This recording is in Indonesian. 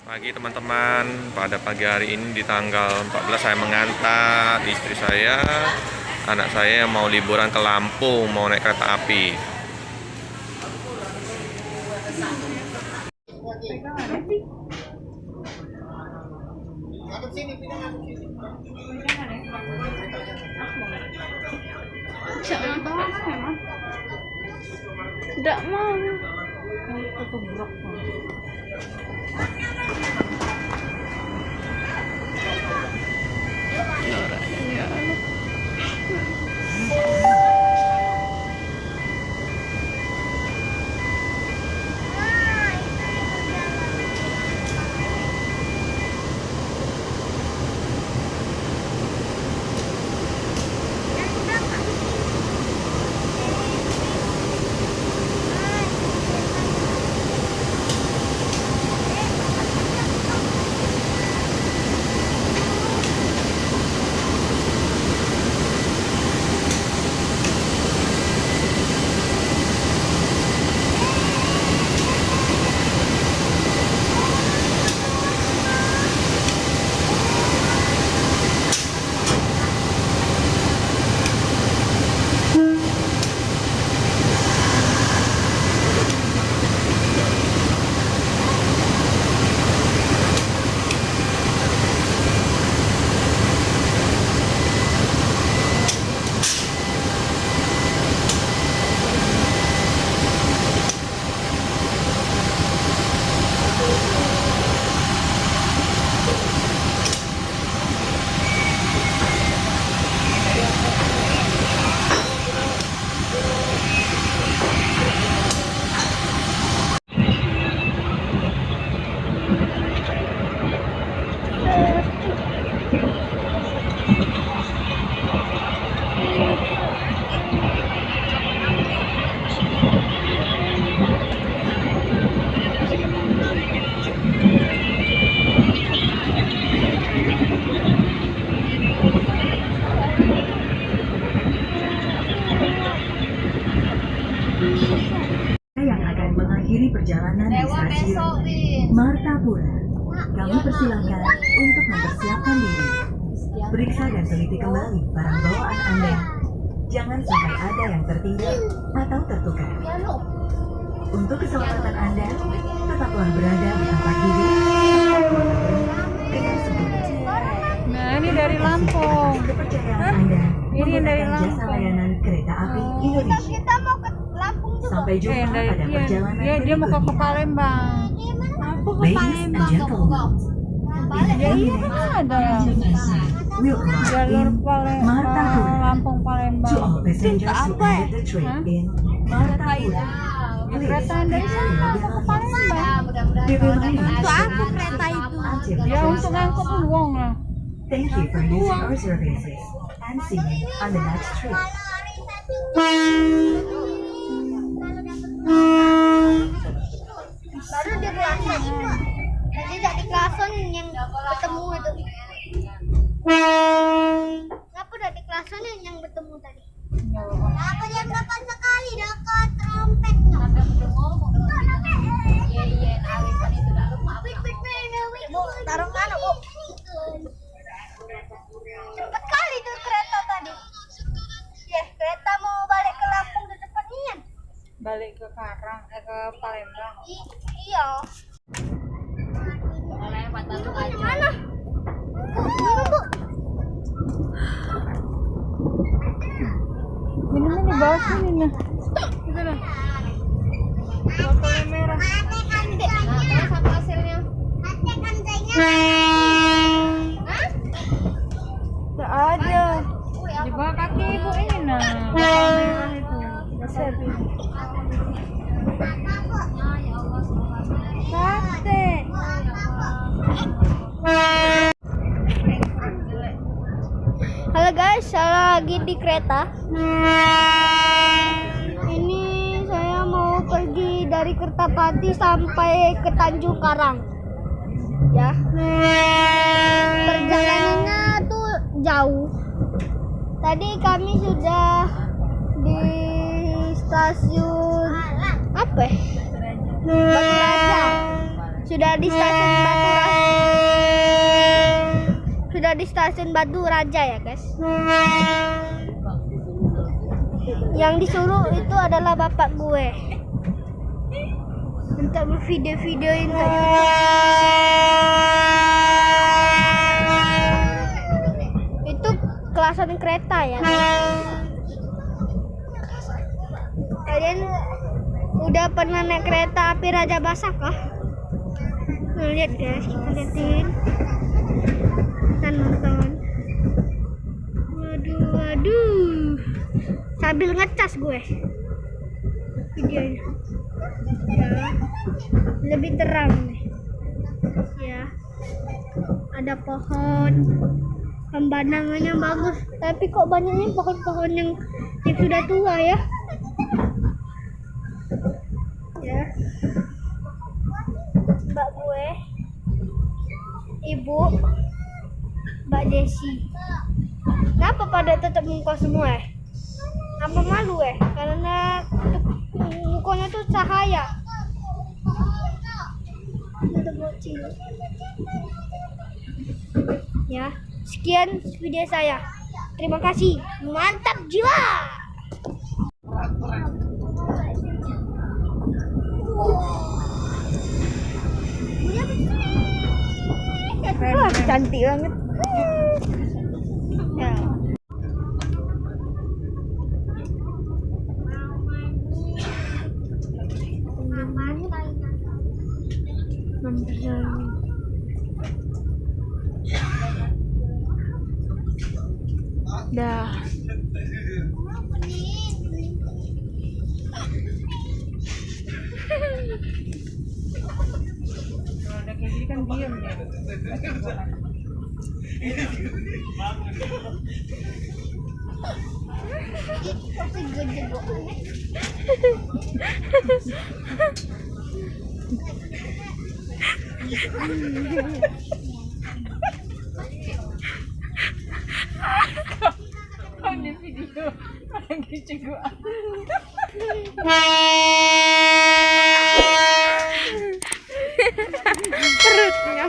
Pagi teman-teman, pada pagi hari ini di tanggal 14 saya mengantar istri saya, anak saya yang mau liburan ke Lampung, mau naik kereta api. Tidak mau. Yang akan mengakhiri perjalanan di stasiun Martapura, kami persilakan untuk mempersiapkan diri. Periksa dan teliti kembali barang bawaan Anda. Jangan sampai ada yang tertinggal atau tertukar. Untuk keselamatan Anda, tetaplah berada di tempat duduk dengan sempurna. Nah, ini dari Lampung. Kepercayaan Anda Ini dari menggunakan jasa Lampung. layanan kereta api Indonesia. Kita mau ke Lampung juga. Sampai jumpa pada perjalanan Dia mau ke berikutnya. Palembang. Aku ke Ladies and Palembang gentlemen, Ya iya kan ada we'll arrive jalur in Palembang, Martapura. Lampung To Palembang. all passengers who apa ya? entered the train Hah? in Martapura, please Kereta dari sana secure mau your ke belongings. Palembang. Be reminded Untuk that apa kereta itu? until Ya the untuk ngangkut uang lah. Thank you for using our services and see you on the next trip. Baru di Klason. Tadi dari Klason yang bertemu itu. Kenapa dari Klason yang bertemu tadi? Aku yang dekat sekali dekat trompetnya. Taruh mana, Bu? Cepat kali tuh kereta tadi. Ya, kereta mau balik ke Lampung di depan Ian. Balik ke ke Palembang. Iya. Itu mana? Ini, Bu. Ini nih di bawah sini nah. Itu nah. Botolnya merah. Terus apa hasilnya? Hah? Tidak ada. Di bawah kaki ibu ini nah. Botol merah itu. Besar ini. Sate. Halo guys, saya lagi di kereta. Ini saya mau pergi dari Kertapati sampai ke Tanjung Karang. Ya. Perjalanannya tuh jauh. Tadi kami sudah di stasiun apa ya? Batu Raja. Sudah di stasiun Batu Raja ya guys. Yang disuruh itu adalah bapak gue untuk bervideo-videoin ke YouTube. Itu kelasan kereta ya. Kalian udah pernah naik kereta api Raja Basah kah? Nah, lihat guys, kita liatin. Kita nonton. Waduh. Sambil ngecas gue videonya. Ya, lebih terang nih. Ya. Ada pohon. Pemandangannya bagus, tapi kok banyaknya pohon-pohon yang sudah tua ya. Ya. Mbak gue, ibu, Mbak Desi. Kenapa pada tutup muka semua? Apa malu karena mukanya tuh cahaya. Tutup bocil. Ya, sekian video saya. Terima kasih. Mantap jiwa. Wah, cantik banget. Ya. Dah. Kalau udah kayak gini kan diem ya. Tapi gede banget. Kau di video lagi ceguan. Perutnya.